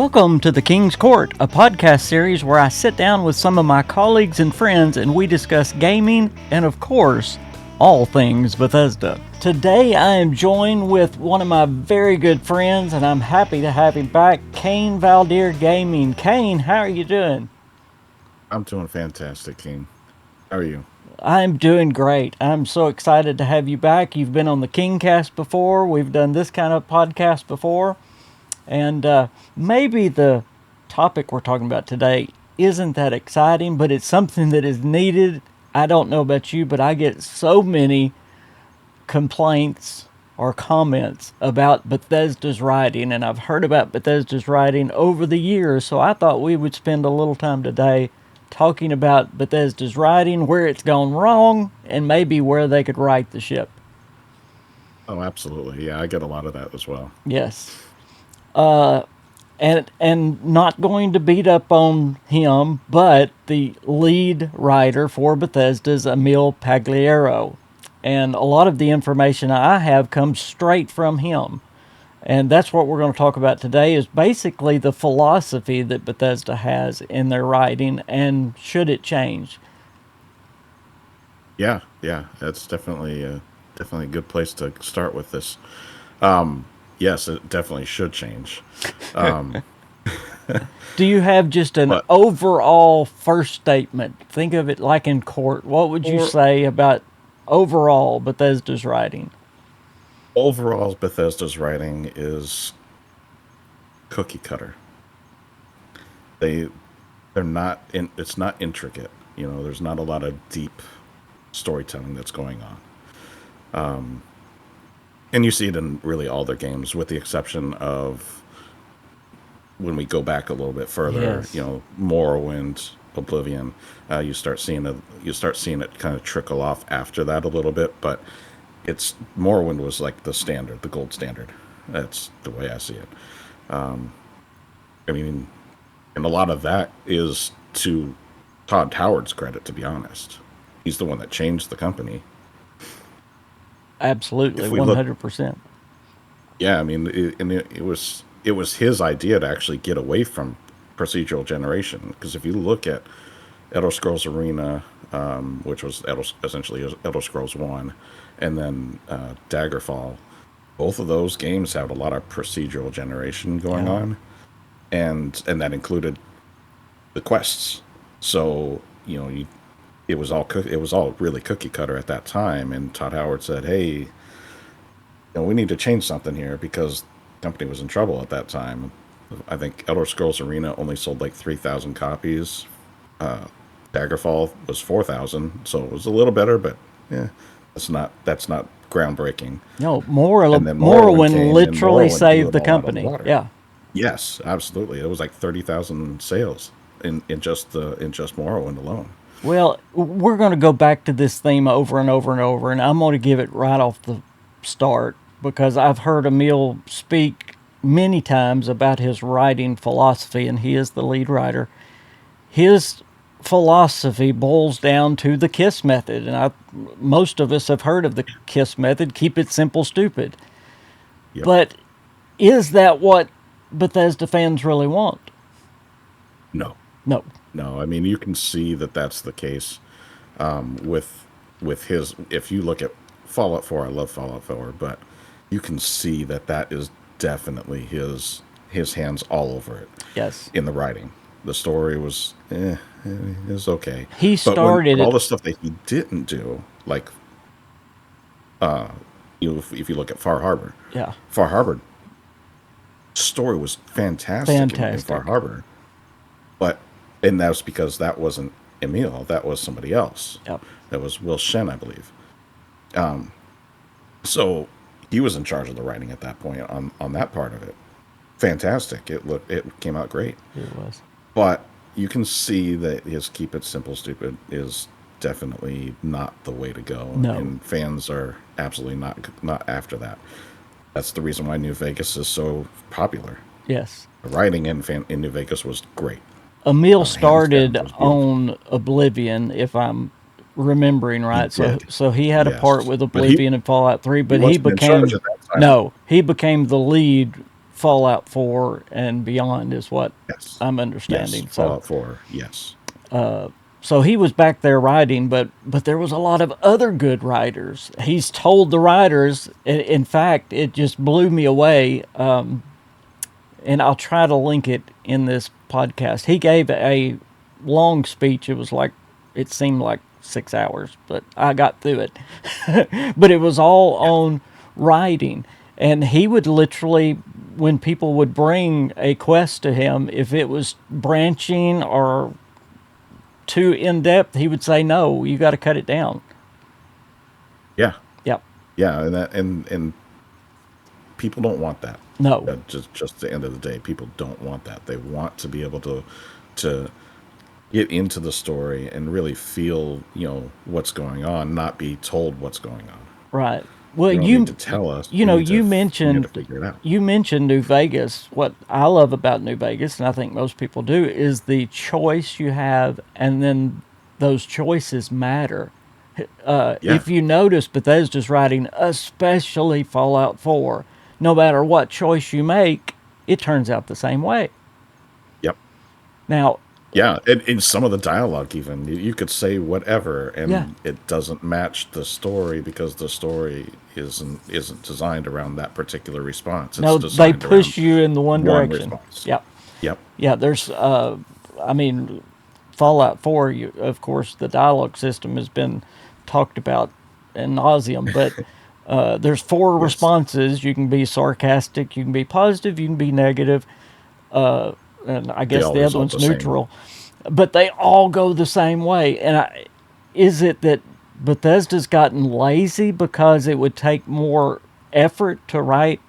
Welcome to the King's Court, a podcast series where I sit down with some of my colleagues and friends and we discuss gaming and, of course, all things Bethesda. Today I am joined with one of my very good friends and I'm happy to have him back, Kane Valdir Gaming. Kane, how are you doing? I'm doing fantastic, King. How are you? I'm doing great. I'm so excited to have you back. You've been on the Kingcast before. We've done this kind of podcast before. And maybe the topic we're talking about today isn't that exciting, but it's something that is needed. I don't know about you, but I get so many complaints or comments about Bethesda's writing, and I've heard about Bethesda's writing over the years, so I thought we would spend a little time today talking about Bethesda's writing, where it's gone wrong, and maybe where they could right the ship. Oh, absolutely. Yeah, I get a lot of that as well. Yes. And not going to beat up on him, but the lead writer for Bethesda is Emil Pagliaro. And a lot of the information I have comes straight from him. And that's what we're going to talk about today is basically the philosophy that Bethesda has in their writing and should it change. Yeah, that's definitely a good place to start with this. Yes, it definitely should change. Do you have just an But overall first statement? Think of it like in court. What would you say about overall Bethesda's writing? overall, Bethesda's writing is cookie cutter. They they're not in. It's not intricate. There's not a lot of deep storytelling that's going on. And you see it in really all their games, with the exception of when we go back a little bit further. Yes. Morrowind, Oblivion. You start seeing it kind of trickle off after that a little bit, but it's Morrowind was like the standard, the gold standard. That's the way I see it. I mean, and a lot of that is to Todd Howard's credit, to be honest. He's the one that changed the company. Absolutely, If we look 100%. Yeah, I mean, it was his idea to actually get away from procedural generation. Because if you look at Elder Scrolls Arena, which was essentially Elder Scrolls One, and then Daggerfall, both of those games have a lot of procedural generation going Yeah. on, and that included the quests. So it was all really cookie cutter at that time. And Todd Howard said, "Hey, we need to change something here because the company was in trouble at that time." I think Elder Scrolls Arena only sold like 3,000 copies. Daggerfall was 4,000, so it was a little better, but yeah, that's not groundbreaking. No, And then Morrowind Morrowind came, and literally Morrowind blew saved it the all out of the company. water. Yeah. Yes, absolutely. It was like 30,000 sales in just Morrowind alone. Well, we're going to go back to this theme over and over and over, and I'm going to give it right off the start because I've heard Emil speak many times about his writing philosophy, and he is the lead writer. His philosophy boils down to the KISS method, and most of us have heard of the KISS method, keep it simple, stupid. Yep. But is that what Bethesda fans really want? No. No. No, I mean, you can see that that's the case, with his. If you look at Fallout 4, I love Fallout 4, but you can see that is definitely his hands all over it Yes. in the writing. The story was it was okay, He but started all it. the stuff that he didn't do, like if you look at Yeah. Far Harbor story was fantastic in Far Fantastic. Harbor, but and that's because that wasn't Emil, that was somebody else. Yep. That was Will Shen, I believe. So he was in charge of the writing at that point on that part of it. Fantastic. It came out great. It was. But you can see that his keep it simple stupid is definitely not the way to go. No. And fans are absolutely not after that. That's the reason why New Vegas is so popular. Yes. The writing in New Vegas was great. Emil Hands down, started it was beautiful. on Oblivion, if I'm remembering He right. So did. so he had a part Yes. with But he Oblivion and Fallout 3, he but he wasn't in charge became at that time. no, he became the lead Fallout 4 and beyond, is what Yes. I'm Yes. understanding. So, Fallout 4. Yes. so he was back there writing, but there was a lot of other good writers. He's told the writers. In fact, it just blew me away. And I'll try to link it in this podcast. He gave a long speech. It was like, it seemed like 6 hours, but I got through it. But it was all on writing. And he would literally, when people would bring a quest to him, if it was branching or too in depth, he would say, no, you got to cut it down. Yeah. Yep. Yeah. And people don't want that. No. Just at the end of the day, people don't want that. They want to be able to get into the story and really feel, what's going on, not be told what's going on. Right. Well, You don't need to tell us. you know, We need you to mentioned figure it out. you mentioned New Vegas. What I love about New Vegas, and I think most people do, is the choice you have, and then those choices matter. Yeah. If you notice, Bethesda's writing, especially Fallout 4, no matter what choice you make, it turns out the same way. Yep. Now, Yeah, in some of the dialogue, even you could say whatever, yeah, and it doesn't match the story because the story isn't designed around that particular response. It's no, they designed push around you in the one one direction. response. Yep. Yep. Yeah, there's, I mean, Fallout 4, of course, the dialogue system has been talked about ad nauseum, but there's four Yes. responses. You can be sarcastic, you can be positive, you can be negative, and I They guess all the other result one's the same way. neutral. But they all go the same way. Is it that Bethesda's gotten lazy because it would take more effort to write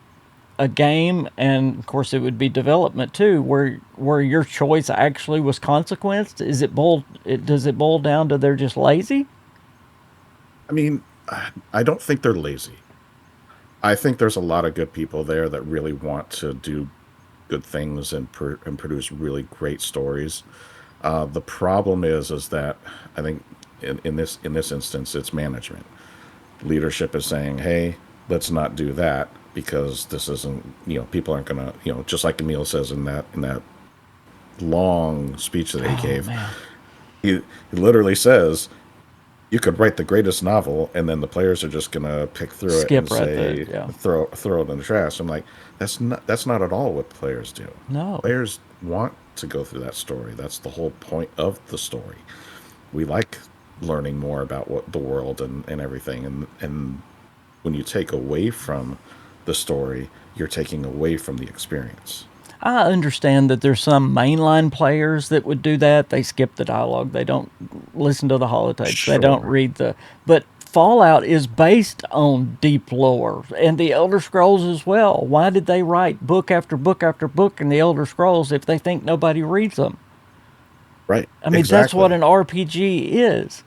a game, and of course it would be development too, where your choice actually was consequenced? Does it boil down to they're just lazy? I mean, I don't think they're lazy. I think there's a lot of good people there that really want to do good things and produce really great stories. The problem is that I think in this instance it's management. Leadership is saying, "Hey, let's not do that because this isn't people aren't gonna just like Emil says in that long speech that he Oh gave. man. He literally says you could write the greatest novel and then the players are just gonna pick through it and Skip right there. say Yeah. throw it in the trash. I'm like, that's not at all what players do. No. Players want to go through that story. That's the whole point of the story. We like learning more about what the world and everything, and when you take away from the story, you're taking away from the experience. I understand that there's some mainline players that would do that. They skip the dialogue. They don't listen to the holotapes. They don't Sure. read the. But Fallout is based on deep lore, and the Elder Scrolls as well. Why did they write book after book after book in the Elder Scrolls if they think nobody reads them? Right. I mean, that's what Exactly. an RPG is.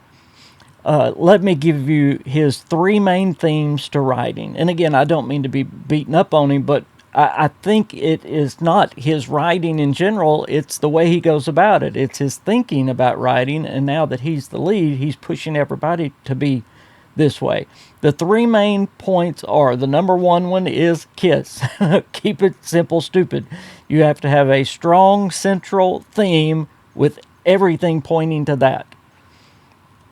Let me give you his three main themes to writing. And again, I don't mean to be beaten up on him, but I think it is not his writing in general, it's the way he goes about it. It's his thinking about writing, and now that he's the lead, he's pushing everybody to be this way. The three main points are, the number one is KISS. Keep it simple, stupid. You have to have a strong central theme with everything pointing to that.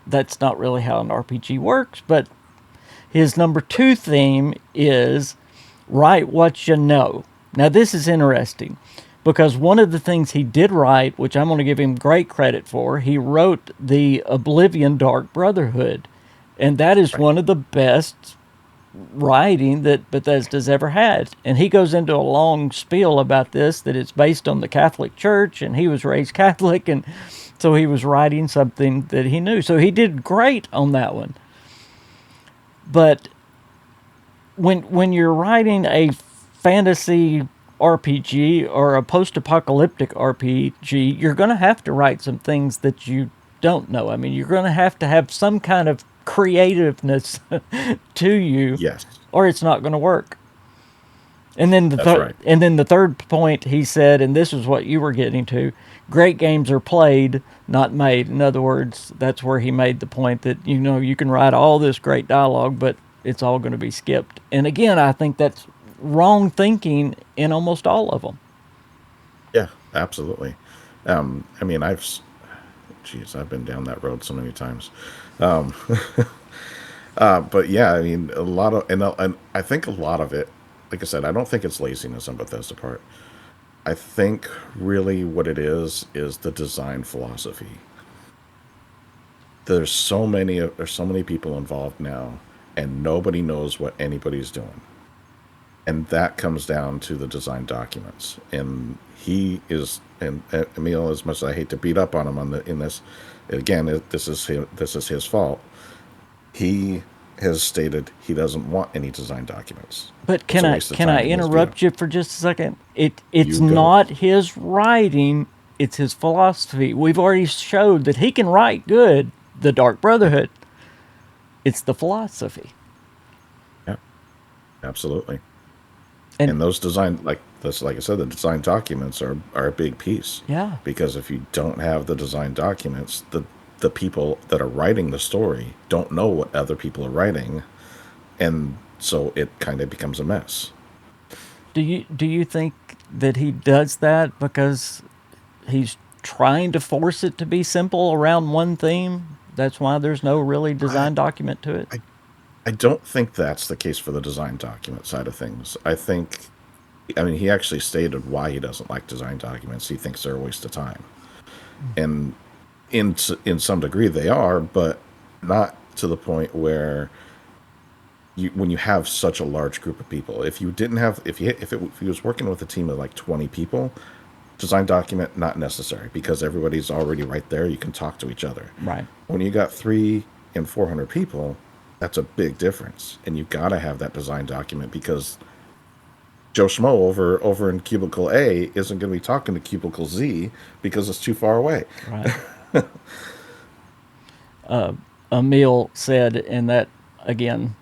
That's not really how an RPG works, but his number two theme is write what you know. Now, this is interesting because one of the things he did write, which I'm going to give him great credit for, he wrote the Oblivion Dark Brotherhood. And that is Right. one of the best writing that Bethesda's ever had. And he goes into a long spiel about this, that it's based on the Catholic Church, and he was raised Catholic, and so he was writing something that he knew. So he did great on that one. But when you're writing a fantasy RPG or a post-apocalyptic RPG, you're going to have to write some things that you don't know. I mean, you're going to have some kind of creativeness to you, Yes. or it's not going to work. And then That's right. the third point he said, and this is what you were getting to: great games are played, not made. In other words, that's where he made the point that you can write all this great dialogue, but it's all going to be skipped. And again, I think that's wrong thinking in almost all of them. Yeah, absolutely. I mean, geez, I've been down that road so many times. Um, but yeah, I mean, a lot of, and I think a lot of it, like I said, I don't think it's laziness on Bethesda part. I think really what it is the design philosophy. There's so many people involved now, and nobody knows what anybody's doing. And that comes down to the design documents. And he is, and Emil, as much as I hate to beat up on him in this, again, this is his fault. He has stated he doesn't want any design documents. But It's a waste of can I time in his view. interrupt you for just a second? It's You go. not his writing, it's his philosophy. We've already showed that he can write good, the Dark Brotherhood. It's the philosophy. Yeah, absolutely. And And those design, like this, like I said, the design documents are a big piece, yeah, because if you don't have the design documents, the people that are writing the story don't know what other people are writing, and so it kind of becomes a mess. do you think that he does that because he's trying to force it to be simple around one theme? That's why there's no really I design document to it. I I don't think that's the case for the design document side of things. I mean, he actually stated why he doesn't like design documents. He thinks they're a waste of time, and in some degree they are, but not to the point where when you have such a large group of people. If you didn't have if he was working with a team of like 20 people, design document not necessary, because everybody's already right there. You can talk to each other. Right. When you got 300 and 400 people, that's a big difference, and you got to have that design document, because Joe Schmo over in cubicle A isn't going to be talking to cubicle Z because it's too far away. Right. Emil said in that, again,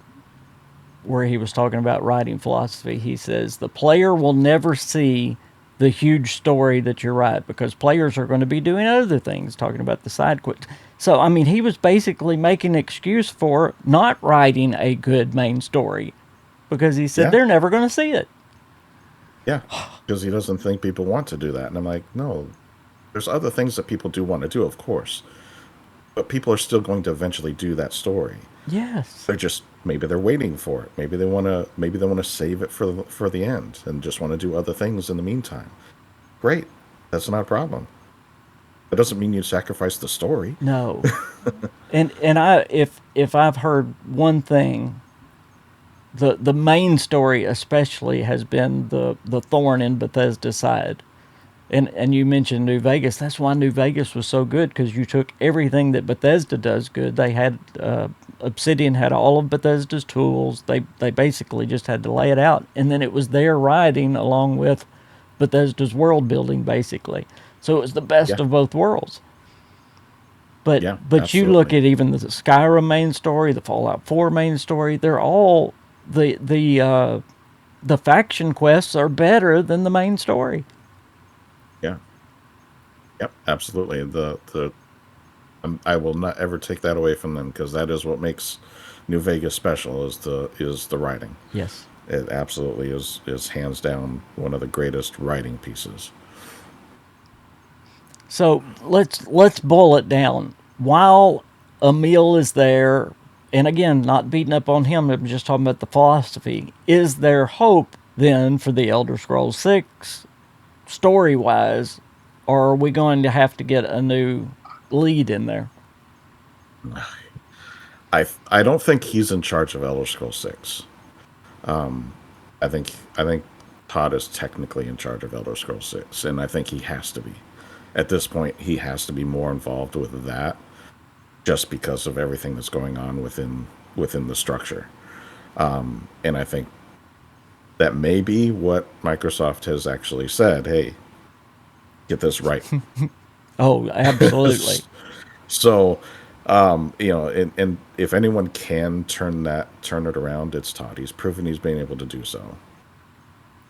where he was talking about writing philosophy, he says the player will never see the huge story that you write because players are going to be doing other things, talking about the side quests. So, I mean, he was basically making an excuse for not writing a good main story because he said Yeah, they're never going to see it. yeah, because he doesn't think people want to do that. And I'm like, no, there's other things that people do want to do, of course, but people are still going to eventually do that story. Yes. They're just, maybe they're waiting for it. Maybe they want to save it for the end and just want to do other things in the meantime. Great, that's not a problem. That doesn't mean you sacrifice the story. No. And I if I've heard one thing, the main story especially has been the thorn in Bethesda's side. And you mentioned New Vegas. That's why New Vegas was so good because you took everything that Bethesda does good. They had Obsidian had all of Bethesda's tools. They basically just had to lay it out, and then it was their writing along with Bethesda's world building, basically. So it was the best Yeah, of both worlds. But yeah, but you look absolutely. at even the Skyrim main story, the Fallout 4 main story. They're all the faction quests are better than the main story. Yeah, yep, absolutely. I will not ever take that away from them, because that is what makes New Vegas special, is the writing. Yes. It absolutely is hands down one of the greatest writing pieces. So let's boil it down. While Emil is there, and again, not beating up on him, I'm just talking about the philosophy. Is there hope then for the Elder Scrolls 6 story wise, or are we going to have to get a new lead in there? I don't think he's in charge of Elder Scrolls 6. I think Todd is technically in charge of Elder Scrolls 6, and I think he has to be. At this point, he has to be more involved with that, just because of everything that's going on within the structure. And I think that may be what Microsoft has actually said. Hey, get this right. Oh, absolutely. So, and if anyone can turn it around, it's Todd. He's proven he's been able to do so.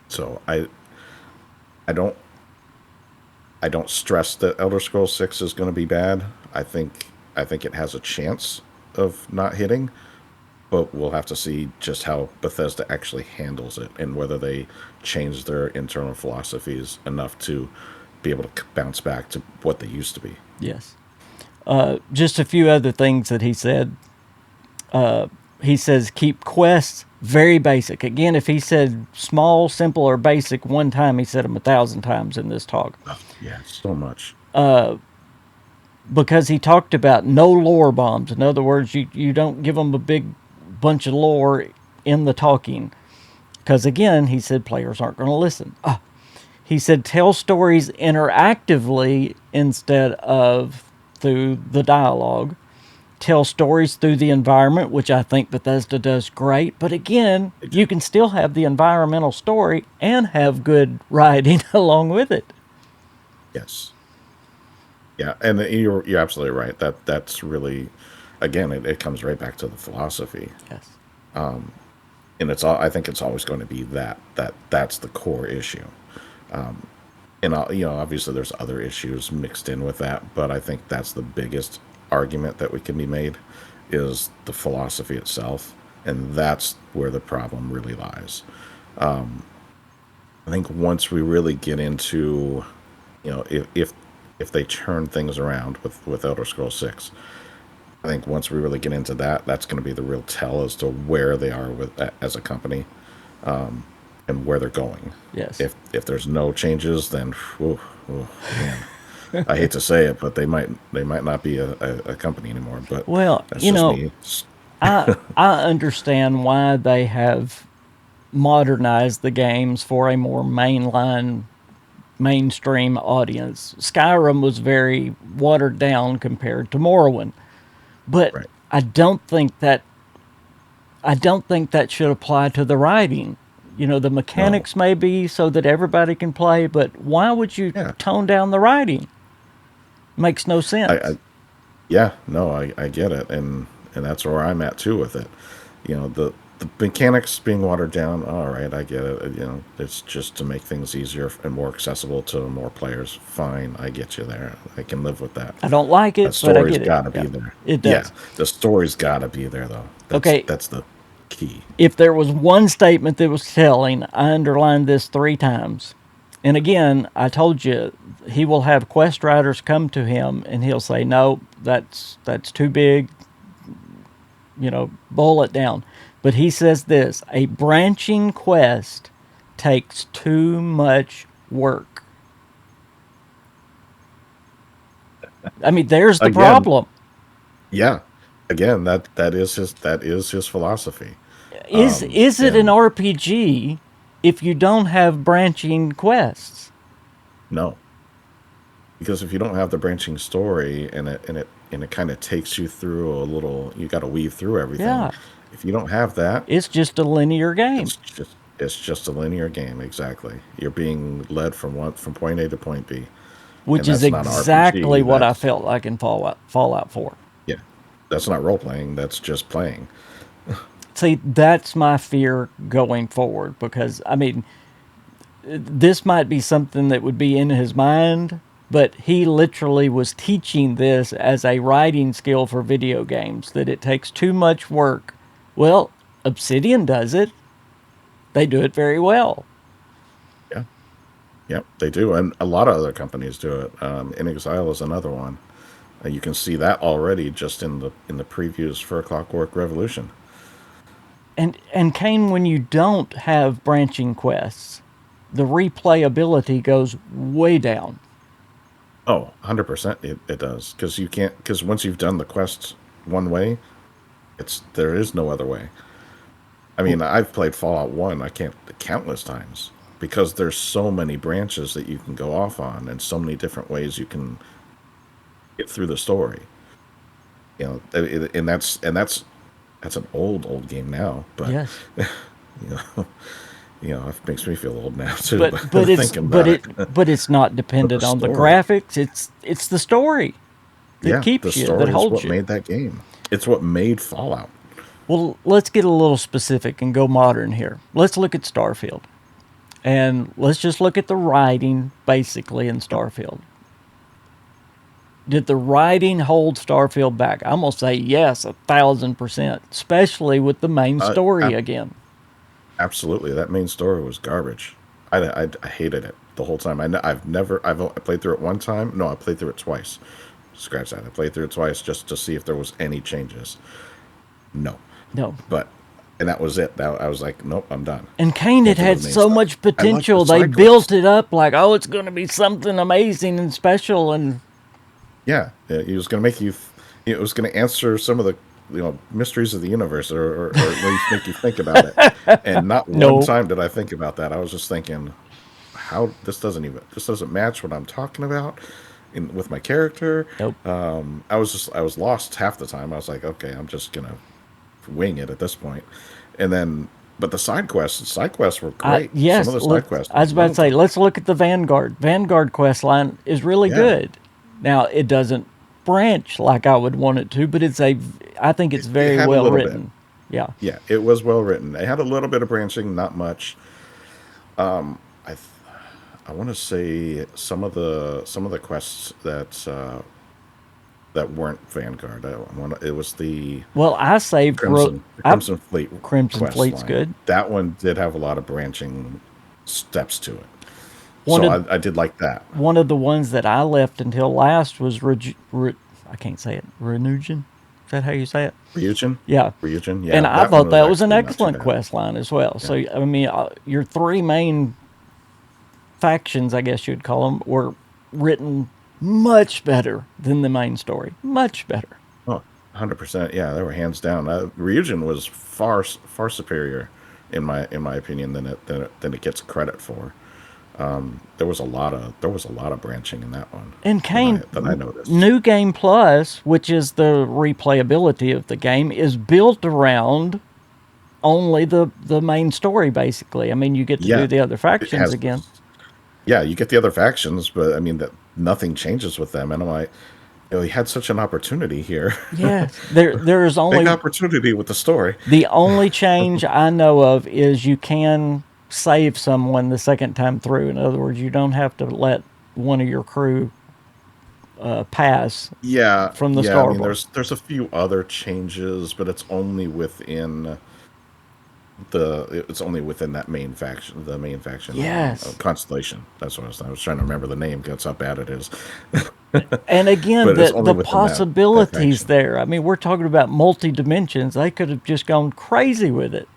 So I don't I don't stress that Elder Scrolls 6 is going to be bad. I think it has a chance of not hitting, but we'll have to see just how Bethesda actually handles it and whether they change their internal philosophies enough to be able to bounce back to what they used to be. Yes. Just a few other things that he said. He says keep quests very basic. Again, if he said small, simple, or basic one time, he said them 1,000 times in this talk. Oh, yeah, so much. Because he talked about no lore bombs. In other words, you don't give them a big bunch of lore in the talking. Because again, he said players aren't going to listen. He said tell stories interactively instead of through the dialogue. Tell stories through the environment, which I think Bethesda does great. But again, you can still have the environmental story and have good writing along with it. Yes. Yeah, and you're absolutely right. That's really, again, it comes right back to the philosophy. Yes. And I think it's always going to be that's the core issue. And obviously there's other issues mixed in with that, but I think that's the biggest argument that we can be made is the philosophy itself, and that's where the problem really lies. I think once we really get into, if they turn things around with Elder Scrolls 6, I think once we really get into that, that's going to be the real tell as to where they are as a company, and where they're going. Yes. If there's no changes, then man, I hate to say it, but they might not be a company anymore. But well, that's just me. I understand why they have modernized the games for a more mainstream audience. Skyrim was very watered down compared to Morrowind, but Right. I don't think that should apply to the writing. The mechanics may be so that everybody can play, but why would you tone down the writing? Makes no sense. I get it, and that's where I'm at too with it. The mechanics being watered down. All right, I get it. It's just to make things easier and more accessible to more players. Fine, I get you there. I can live with that. I don't like it, That but I story's get it. got to Yeah, be there. it does. Yeah, the story's got to be there though. Okay. That's the key. If there was one statement that was telling, I underlined this 3 times. And again, I told you, he will have quest writers come to him and he'll say, no, that's too big, boil it down. But he says this, a branching quest takes too much work. I mean, there's the problem. Yeah. Again, that is his philosophy. Is it an RPG if you don't have branching quests? No. Because if you don't have the branching story and it kind of takes you through you got to weave through everything. Yeah. If you don't have that, it's just a linear game. It's just a linear game, exactly. You're being led from point A to point B. Which is exactly what I felt like in Fallout 4. Yeah. That's not role playing, that's just playing. See, that's my fear going forward, because I mean, this might be something that would be in his mind, but he literally was teaching this as a writing skill for video games, that it takes too much work. Well, Obsidian does it. They do it very well. Yeah. Yep, they do. And a lot of other companies do it. In Exile is another one. You can see that already just in the previews for Clockwork Revolution. And Kane, when you don't have branching quests, the replayability goes way down. Oh, 100% it does. Because once you've done the quests one way, there is no other way. I mean, I've played Fallout 1 countless times because there's so many branches that you can go off on and so many different ways you can get through the story. And that's an old game now, but yes. It makes me feel old now too. But it's not dependent on the graphics. It's the story that keeps you, that holds you. What made that game. It's what made Fallout. Well, let's get a little specific and go modern here. Let's look at Starfield, and let's just look at the writing basically in Starfield. Did the writing hold Starfield back? I'm gonna say yes, 1,000%, especially with the main Uh, story ab- again. Absolutely, that main story was garbage. I hated it the whole time. I played through it one time. No, I played through it twice. Scratch that. I played through it twice just to see if there was any changes. No, No. but and that was it. That, I was like, nope, I'm done. And Kane, it Can't do the had main so story. much I like the potential. They side built quests. it up like, oh, it's going to be something amazing and special. And Yeah, it was going to make you. It was going to answer some of the mysteries of the universe, or at least make you think about it. And not one no, time did I think about that. I was just thinking, how this doesn't match what I'm talking about with my character. nope. I was lost half the time. I was like, okay, I'm just gonna wing it at this point. And then, but side quests were great. Some of Yes, the side quests, I I was about to loved say, them. let's look at the Vanguard. Vanguard quest line is really Yeah, good. Now, it doesn't branch like I would want it to, but I think it's it very had a well little bit. written. Yeah. Yeah, it was well written. It had a little bit of branching, not much. I th- I want to say some of the quests that weren't Vanguard. It was Well, I saved, The I, Crimson Fleet Crimson quest Fleet's line. good. That one did have a lot of branching steps to it. One So of, I did like that. one of the ones that I left until last was, I can't say it, Renugen? Is that how you say it? Ryujin? Yeah. Ryujin? And Yeah, I that one thought was that was an actually not too excellent bad. quest line as well. Yeah. So, I mean, your three main factions, I guess you'd call them, were written much better than the main story. Much better. Oh, 100%. Yeah, they were hands down. Ryujin was far superior in my opinion than it gets credit for. There was a lot of branching in that one And Kane, that I noticed. New Game Plus, which is the replayability of the game, is built around only the main story, basically. I mean, you get to do Yeah, the other it factions has. again. Yeah, you get the other factions, but I mean that nothing changes with them. And I'm like, he had such an opportunity here. Yes, there is Big only opportunity with the story. the only change I know of is you can save someone the second time through. In other words, you don't have to let one of your crew pass Yeah, from the yeah. I mean, starboard. there's a few other changes, but it's only within that main faction Yes, Constellation. That's what I was trying to remember the name. That's how bad it is. and again, But it's only the within that possibilities faction. there. I mean, we're talking about multi dimensions. They could have just gone crazy with it.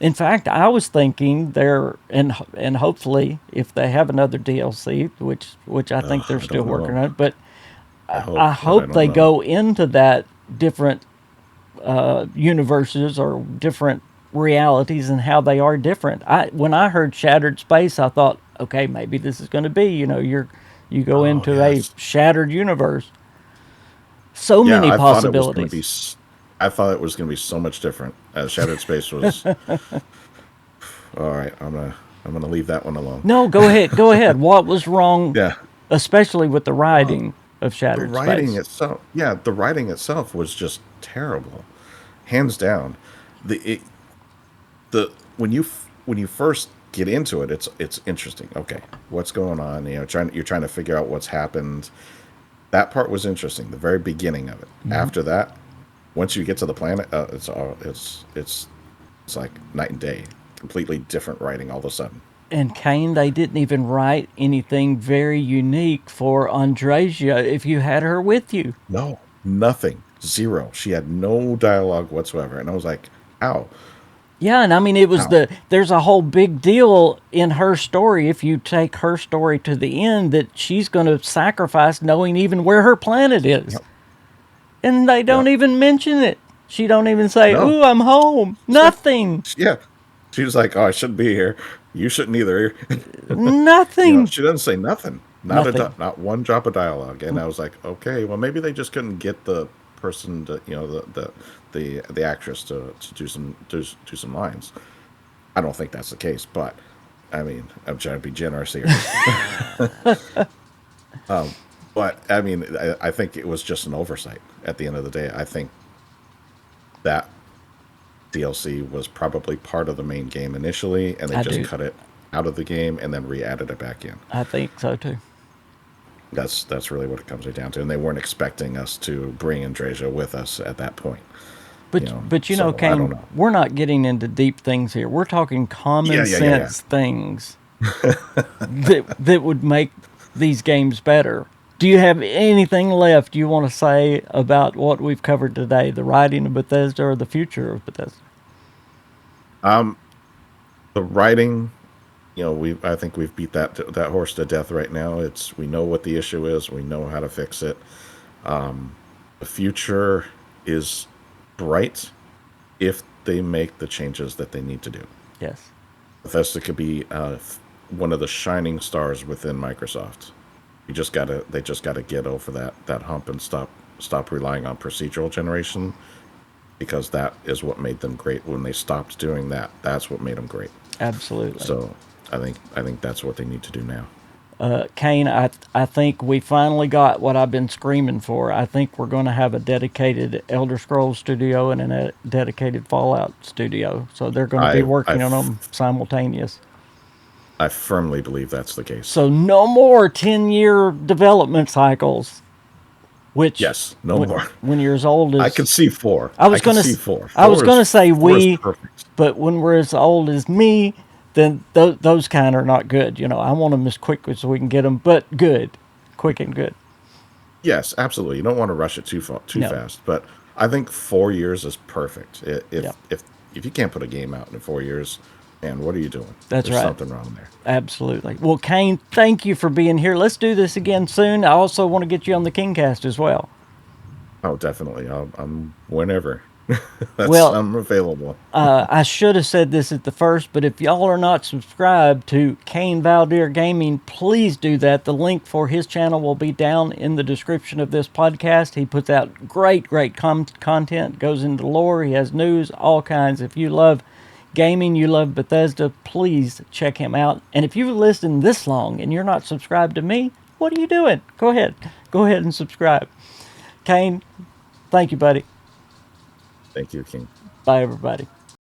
In fact, I was thinking there, and hopefully, if they have another DLC, which I think they're I still don't working know. on, but I hope, I but I hope don't they know. go into that different universes or different realities and how they are different. When I heard shattered space, I thought, okay, maybe this is going to be, you go Oh into a yes, shattered universe. So yeah. many possibilities. I thought it was going to be so much different. Shattered Space was all right. I'm gonna leave that one alone. No, go ahead, go ahead. What was wrong, Yeah. especially with the Well, writing of Shattered Space? the writing itself was just terrible, hands down. The it, the when you first get into it, it's interesting. Okay, what's going on? You're trying to figure out what's happened. That part was interesting. The very beginning of it. Hmm. After that, once you get to the planet, it's like night and day. Completely different writing all of a sudden. And Kane, they didn't even write anything very unique for Andresia if you had her with you. No, nothing, zero. She had no dialogue whatsoever, and I was like, "How? Yeah, and I mean, How?" there's a whole big deal in her story if you take her story to the end that she's going to sacrifice knowing even where her planet is. Yep. And they don't Yep. even mention it. She don't even say, No. "Ooh, I'm home." It's like, Nothing. yeah. She was like, "Oh, I shouldn't be here. You shouldn't either." Nothing. She doesn't say nothing. Nothing. Not one drop of dialogue. And I was like, okay, well, maybe they just couldn't get the person to, the actress to do some lines. I don't think that's the case, but I mean, I'm trying to be generous here. But I mean, I think it was just an oversight at the end of the day. I think that DLC was probably part of the main game initially, and they I just do. cut it out of the game and then re-added it back in. I think so too. That's really what it comes down to. And they weren't expecting us to bring Andrasia with us at that point. But you know, So I don't Kane, know. we're not getting into deep things here. We're talking common Yeah. sense things that would make these games better. Do you have anything left you want to say about what we've covered today, the writing of Bethesda or the future of Bethesda? Um, the writing, I think we've beat that horse to death right now. We know what the issue is. We know how to fix it. The future is bright if they make the changes that they need to do. Yes, Bethesda could be one of the shining stars within Microsoft. They just gotta get over that hump and stop relying on procedural generation, because that is what made them great. When they stopped doing that, that's what made them great. absolutely. So I think that's what they need to do now. Kane, I think we finally got what I've been screaming for. I think we're going to have a dedicated Elder Scrolls studio and a dedicated Fallout studio. So they're going to be I I working on them f- simultaneous. I firmly believe that's the case. So no more 10-year development cycles, which Yes, no more. when you're as old I as could see four. I I was could going see to four. I was going to say Four is we, perfect. but when we're as old as me, then those kind are not good. You know, I want them as quick as we can get them, but good, quick and good. Yes, absolutely. You don't want to rush it too No, fast, but I think 4 years is perfect. yeah, If you can't put a game out in 4 years, man, what are you doing? that's There's right. something wrong there. Absolutely. Well, Kane, thank you for being here. Let's do this again soon. I also want to get you on the Kingcast as well. Oh, definitely. I'm whenever. Well, I'm available. I should have said this at the first, but if y'all are not subscribed to Kane Valdir Gaming, please do that. The link for his channel will be down in the description of this podcast. He puts out great content, goes into lore, he has news, all kinds. If you love gaming, you love Bethesda, please check him out. And if you've listened this long and you're not subscribed to me, what are you doing? Go ahead. Go ahead and subscribe. Kane, thank you, buddy. Thank you, King. Bye, everybody.